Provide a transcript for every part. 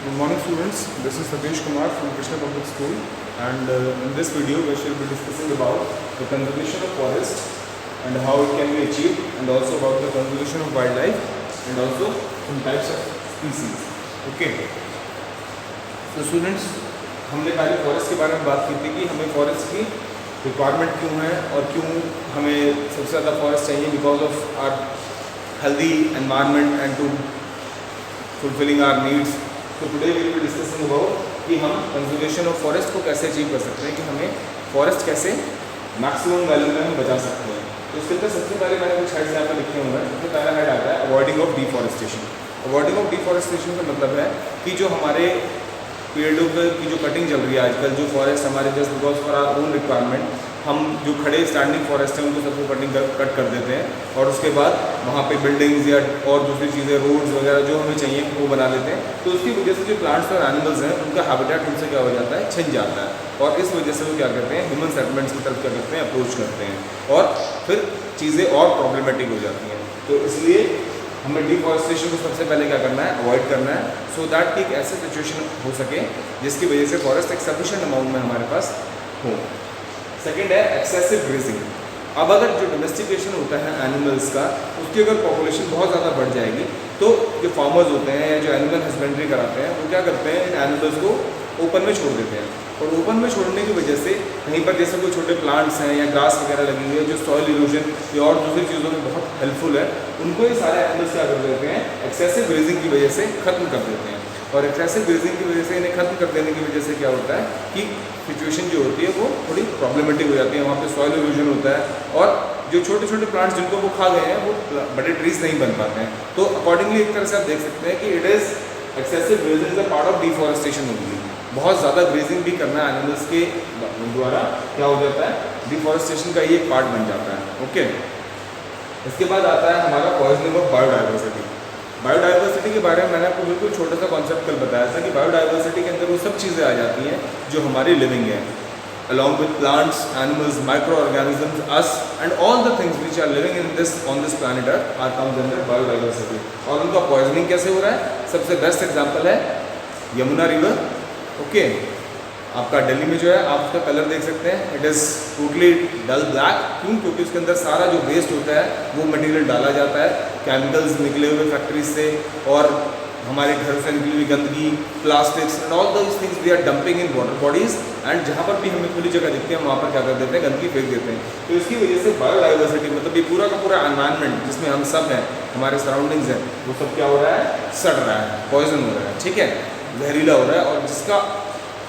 Good morning students, this is Satish Kumar from Krishna Public School, and in this video we shall be discussing about the conservation of forest and how it can be achieved, and also about the conservation of wildlife and also some types of species. Okay. So students, हमने पहले forest के बारे में बात की थी कि हमें फॉरेस्ट की रिक्वायरमेंट क्यों है और क्यों हमें सबसे ज़्यादा फॉरेस्ट चाहिए, because of our healthy environment and to fulfilling our needs. So today we will be discussing about कि हम कंजर्वेशन ऑफ फॉरेस्ट को कैसे अचीव कर सकते हैं, कि हमें फॉरेस्ट कैसे मैक्सिमम वैल्यू में हम बचा सकते हैं. तो इसके अंदर सबसे पहले मैंने कुछ हेड्स यहाँ पे लिखे हुए हैं. सबसे पहला हेड आता है avoiding of deforestation. Avoiding of deforestation का मतलब है कि जो हमारे पेड़ों की जो कटिंग चल रही है आजकल, जो फॉरेस्ट हमारे just because for our own requirement, हम जो खड़े स्टैंडिंग फॉरेस्ट हैं उनको सबको कट कर देते हैं और उसके बाद वहाँ पे बिल्डिंग्स या और दूसरी चीज़ें, रोड्स वगैरह जो हमें चाहिए वो बना लेते हैं. तो उसकी वजह से जो प्लांट्स और एनिमल्स हैं उनका हैबिटेट उनसे क्या हो जाता है, छिन जाता है, और इस वजह से वो क्या करते हैं, ह्यूमन सेटलमेंट्स की तरफ क्या करते हैं, अप्रोच करते हैं और फिर चीज़ें और प्रॉब्लमेटिक हो जाती हैं. तो इसलिए हमें डिफॉरेस्टेशन को सबसे पहले क्या करना है, अवॉइड करना है, सो दैट कि एक ऐसी सिचुएशन हो सके जिसकी वजह से फॉरेस्ट एक सफिशिएंट अमाउंट में हमारे पास हो. सेकेंड है एक्सेसिव ग्रेजिंग. अब अगर जो डोमेस्टिकेशन होता है एनिमल्स का, उसकी अगर पॉपुलेशन बहुत ज़्यादा बढ़ जाएगी तो जो फार्मर्स होते हैं या जो एनिमल हस्बेंड्री कराते हैं वो क्या करते हैं, इन एनिमल्स को ओपन में छोड़ देते हैं. और ओपन में छोड़ने की वजह से कहीं पर जैसे कोई छोटे प्लांट्स हैं या ग्रास वगैरह लगी हुई है जो सॉइल इरोजन या और दूसरी चीज़ों में बहुत हेल्पफुल है, उनको ये सारे एनिमल्स क्या कर देते हैं, एक्सेसिव ग्रेजिंग की वजह से ख़त्म कर देते हैं. और एक्सेसिव ग्रेजिंग की वजह से इन्हें खत्म कर देने की वजह से क्या होता है कि सिचुएशन जो होती है वो थोड़ी प्रॉब्लमेटिक हो जाती है. वहाँ पे सॉइल इरोजन होता है और जो छोटे छोटे प्लांट्स जिनको वो खा गए हैं वो बड़े ट्रीज नहीं बन पाते हैं. तो अकॉर्डिंगली एक तरह से आप देख सकते हैं कि it is excessive grazing is a part of deforestation होगी. बहुत ज़्यादा ग्रेजिंग भी करना एनिमल्स के द्वारा क्या हो जाता है, डिफॉरेस्टेशन का ये एक पार्ट बन जाता है. ओके. इसके बाद आता है हमारा पॉइजनिंग ऑफ बायोडाइवर्सिटी. बायोडाइवर्सिटी के बारे में मैंने आपको बिल्कुल छोटा सा कॉन्सेप्ट कल बताया था कि बायोडाइवर्सिटी के अंदर वो सब चीज़ें आ जाती हैं जो हमारी लिविंग है, along with plants, animals, micro organisms, us and all the things which are living in this on this planet earth are comes under biodiversity. और उनका पॉइजनिंग कैसे हो रहा है, सबसे बेस्ट एग्जाम्पल है यमुना रिवर. ओके. आपका दिल्ली में जो है आप उसका कलर देख सकते हैं, it is totally dull black. क्यों? क्योंकि उसके अंदर सारा जो वेस्ट होता है वो मटेरियल डाला जाता है, केमिकल्स निकले हुए फैक्ट्रीज से और हमारे घर से निकली हुई गंदगी, plastics and all these things we are dumping in water bodies. And जहाँ पर भी हमें खुली जगह दिखती है वहाँ पर क्या कर देते हैं, गंदगी फेंक देते हैं. तो इसकी वजह से बायोडाइवर्सिटी मतलब ये पूरा का पूरा एनवायरनमेंट जिसमें हम सब हैं, हमारे सराउंडिंग्स हैं, वो सब क्या हो रहा है, सड़ रहा है, पॉइजन हो रहा है, ठीक है, जहरीला हो रहा है. और जिसका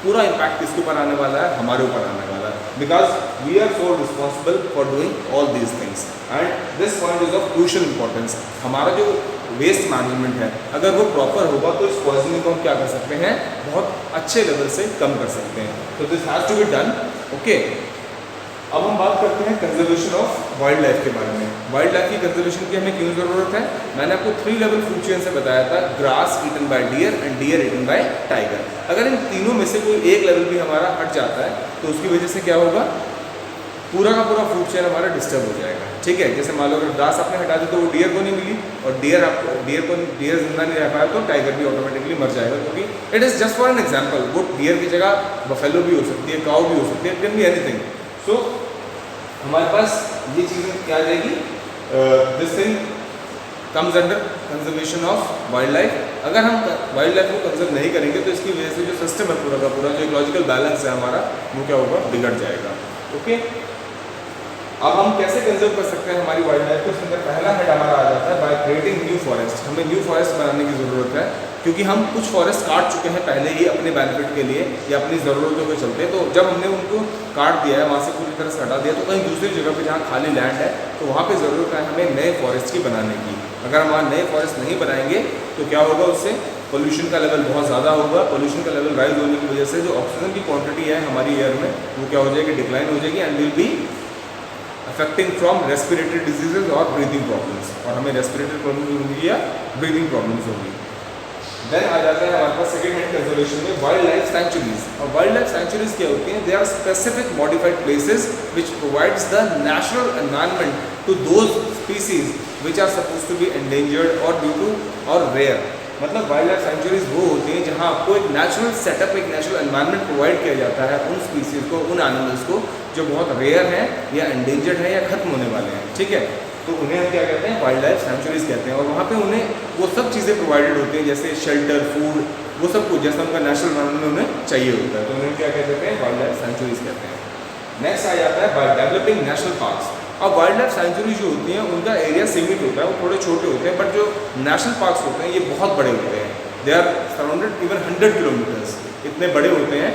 पूरा इम्पैक्ट किसके ऊपर आने वाला है, हमारे ऊपर आने वाला है, because we are so responsible for doing all these things. And this point is of crucial importance. हमारा जो वेस्ट मैनेजमेंट है अगर वो प्रॉपर होगा तो इस पॉइजनिंग को हम क्या कर सकते हैं, बहुत अच्छे लेवल से कम कर सकते हैं. तो this has to be done. Okay. अब हम बात करते हैं कंजर्वेशन ऑफ वाइल्ड लाइफ के बारे में. वाइल्ड लाइफ की कंजर्वेशन की हमें क्यों ज़रूरत है, मैंने आपको 3 लेवल फूड चेन से बताया था, grass eaten by deer and deer eaten by tiger. अगर इन तीनों में से कोई एक लेवल भी हमारा हट जाता है तो उसकी वजह से क्या होगा, पूरा का पूरा फूड चेन हमारा डिस्टर्ब हो जाएगा. ठीक है. जैसे मान लो अगर ग्रास आपने हटा दी तो वो डियर को नहीं मिली, और डियर जिंदा नहीं रह पाया तो टाइगर भी ऑटोमेटिकली मर जाएगा. क्योंकि it is just for an example. वो डियर की जगह बफेलो भी हो सकती है, काऊ भी हो सकती है, इट कैन बी एनीथिंग. सो हमारे पास ये चीज़ें क्या आ जाएगी, this thing comes under conservation of wild life. अगर हम वाइल्ड लाइफ को कंजर्व नहीं करेंगे तो इसकी वजह से जो सिस्टम है पूरा का पूरा, जो इकोलॉजिकल बैलेंस है हमारा, वो क्या होगा, बिगड़ जाएगा. ओके. अब हम कैसे कंजर्व कर सकते हैं हमारी वाइल्ड लाइफ को, इसके अंदर पहला हेड हमारा आ जाता है बाय क्रिएटिंग न्यू फॉरेस्ट. हमें न्यू फॉरेस्ट बनाने की ज़रूरत है क्योंकि हम कुछ फॉरेस्ट काट चुके हैं पहले ही अपने बेनिफिट के लिए या अपनी ज़रूरतों के चलते. तो जब हमने उनको काट दिया है, वहाँ से पूरी तरह से हटा दिया, तो कहीं दूसरी जगह पे जहाँ खाली लैंड है तो वहाँ पे ज़रूरत है हमें नए फॉरेस्ट की बनाने की. अगर हम वहाँ नए फॉरेस्ट नहीं बनाएंगे तो क्या होगा, उससे पोल्यूशन का लेवल बहुत ज़्यादा होगा. पोल्यूशन का लेवल राइज होने की वजह से जो ऑक्सीजन की क्वांटिटी है हमारी एयर में वो क्या हो जाएगी, डिक्लाइन हो जाएगी and will be affecting from respiratory diseases और ब्रीदिंग प्रॉब्लम्स. और हमें रेस्पिरेटरी प्रॉब्लम होगी या ब्रीदिंग प्रॉब्लम्स होगी. देन आ जाता है हमारे पास सेकेंड हैंड कंजर्वेशन में वाइल्ड लाइफ सेंचुरीज. और वाइल्ड लाइफ सेंचुरीज क्या होती हैं, they are specific modified places which provides the natural environment to those species which are suppose to be endangered और ड्यू टू और रेयर. मतलब wildlife centuries वो होती हैं जहाँ आपको एक नेचुरल सेटअप, एक नेचुरल एनवायरनमेंट प्रोवाइड किया जाता है उन स्पीसीज़ को, उन एनिमल्स को जो बहुत रेयर हैं या एंडेंजर्ड हैं या ख़त्म होने वाले हैं, ठीक है। तो उन्हें हम क्या कहते हैं, वाइल्ड लाइफ सेंचुरीज कहते हैं। और वहाँ पे उन्हें वो सब चीज़ें प्रोवाइडेड होती हैं जैसे शेल्टर, फूड, वो सब कुछ जैसा उनका नेशनल एनवायरनमेंट उन्हें चाहिए होता है, तो उन्हें क्या कहते हैं, वाइल्ड लाइफ सेंचुरीज कहते हैं। नेक्स्ट आ जाता है बाय डेवलपिंग नेशनल पार्क्स। अब वाइल्ड लाइफ सेंचुरी जो होती हैं उनका एरिया सीमित होता है, वो थोड़े छोटे होते हैं, बट जो नेशनल पार्क्स होते हैं ये बहुत बड़े होते हैं। They are surrounded even 100 kilometres, इतने बड़े होते हैं।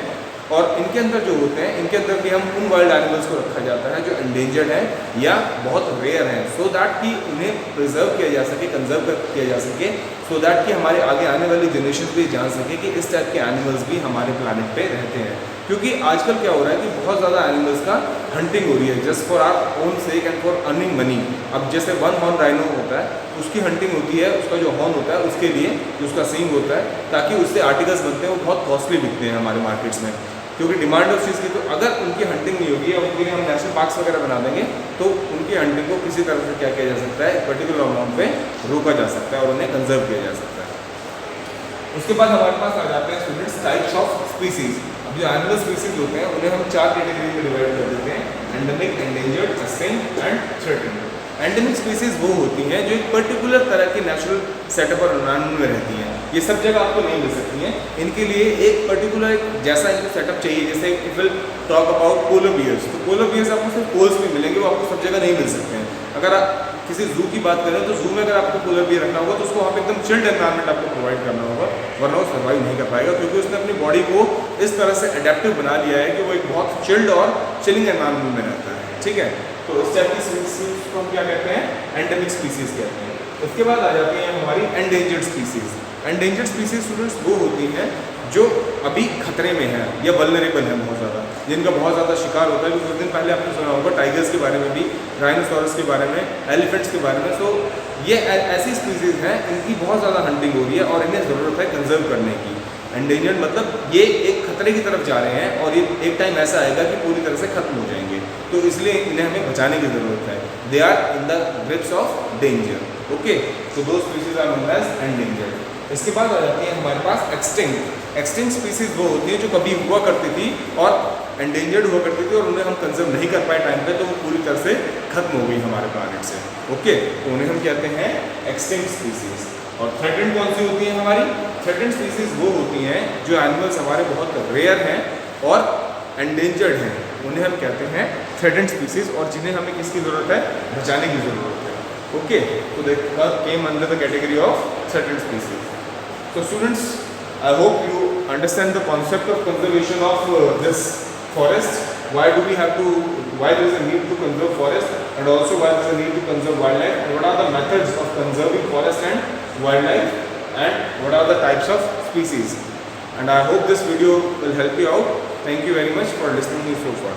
और इनके अंदर जो होते हैं, इनके अंदर भी हम उन वाइल्ड एनिमल्स को रखा जाता है जो एंडेंजर्ड हैं या बहुत रेयर हैं, सो दैट कि उन्हें प्रिजर्व किया जा सके, कंजर्व किया जा सके, सो दैट कि हमारे आगे आने वाली जनरेशन भी जान सके कि इस टाइप के एनिमल्स भी हमारे प्लानट पे रहते हैं। क्योंकि आजकल क्या हो रहा है कि बहुत ज़्यादा एनिमल्स का हंटिंग हो रही है just for our own sake and for earning money. अब जैसे वन हॉर्न राइनो होता है, उसकी हंटिंग होती है, उसका जो हॉर्न होता है उसके लिए, जो उसका सींग होता है, ताकि उससे आर्टिकल्स बनते हैं, वो बहुत कॉस्टली बिकते हैं हमारे मार्केट्स में, क्योंकि डिमांड उस चीज़ की। तो अगर उनकी हंटिंग नहीं होगी या उनके लिए हम नेशनल पार्क्स वगैरह बना देंगे तो उनकी हंटिंग को किसी तरह से क्या किया जा सकता है, पर्टिकुलर अमाउंट पे रोका जा सकता है और उन्हें कंजर्व किया जा सकता है। उसके बाद हमारे पास आ जाते हैं स्टूडेंट्स टाइप्स ऑफ स्पीसीज। अब जो एनिमल स्पीसीज होते हैं उन्हें हम 4 कैटेगरी में डिवाइड कर देते हैं, endemic, endangered, extinct and threatened. Endemic species वो होती हैं जो एक पर्टिकुलर तरह के नेचुरल सेटअप और एनवायरनमेंट में रहती हैं, ये सब जगह आपको नहीं मिल सकती हैं। इनके लिए एक पर्टिकुलर जैसा इनको सेटअप चाहिए, जैसे if will talk about polar bears, तो पोलर बियर्स आपको सिर्फ पोल्स में मिलेंगे, वो आपको सब जगह नहीं मिल सकते हैं। अगर आप किसी जू की बात करें तो जू में अगर आपको पोलर बियर रखना होगा तो उसको वहाँ पे एकदम चिल्ड एनवायरनमेंट आपको प्रोवाइड करना होगा, वरना वो सर्वाइव नहीं कर पाएगा, क्योंकि उसने अपनी बॉडी को इस तरह से अडेप्टिव बना लिया है कि वो एक बहुत चिल्ड और चिलिंग एनवायरनमेंट में रहता है, ठीक है। तो इस टाइप की स्पीसीज को हम क्या कहते हैं, एंडेमिक स्पीसीज कहते हैं। उसके बाद आ जाती हैं हमारी endangered species. Endangered species students वो होती हैं जो अभी खतरे में है या वल्नरेबल है बहुत ज़्यादा, जिनका बहुत ज़्यादा शिकार होता है। कुछ दिन पहले आपने सुना होगा टाइगर्स के बारे में भी, राइनोसॉरस के बारे में, एलिफेंट्स के बारे में। सो ये ऐसी स्पीसीज हैं इनकी बहुत ज़्यादा हंटिंग हो रही है और इन्हें ज़रूरत है कंजर्व करने की। एंडेंजर्ड मतलब ये एक खतरे की तरफ जा रहे हैं और ये एक टाइम ऐसा आएगा कि पूरी तरह से खत्म हो जाएंगे, तो इसलिए इन्हें हमें बचाने की ज़रूरत है। They are in the grips of danger, okay. तो दो species are known as endangered. इसके बाद आ जाती है हमारे पास एक्सटिंक्ट। एक्सटिंक्ट स्पीसीज वो होती हैं जो कभी हुआ करती थी और एंडेंजर्ड हुआ करती थी और उन्हें हम कंजर्व नहीं कर पाए टाइम पे, तो वो पूरी तरह से खत्म हो गई हमारे प्लानेट से, ओके। तो उन्हें हम कहते हैं एक्सटिंक्ट स्पीसीज। और थ्रेटेंड कौन सी होती है हमारी? थ्रेटेंड स्पीसीज वो होती हैं जो एनिमल्स हमारे बहुत रेयर हैं और एंडेंजर्ड हैं, उन्हें हम कहते हैं थ्रेटेंड स्पीसीज, और जिन्हें हमें किसकी ज़रूरत है, बचाने की ज़रूरत है, ओके। तो they came under the category of threatened species. So students, I hope you understand the concept of conservation of this forest. Why there is a need to conserve forest, and also why there is a need to conserve wildlife, and what are the methods of conserving forest and wildlife, and what are the types of species. And I hope this video will help you out. Thank you very much for listening to me so far.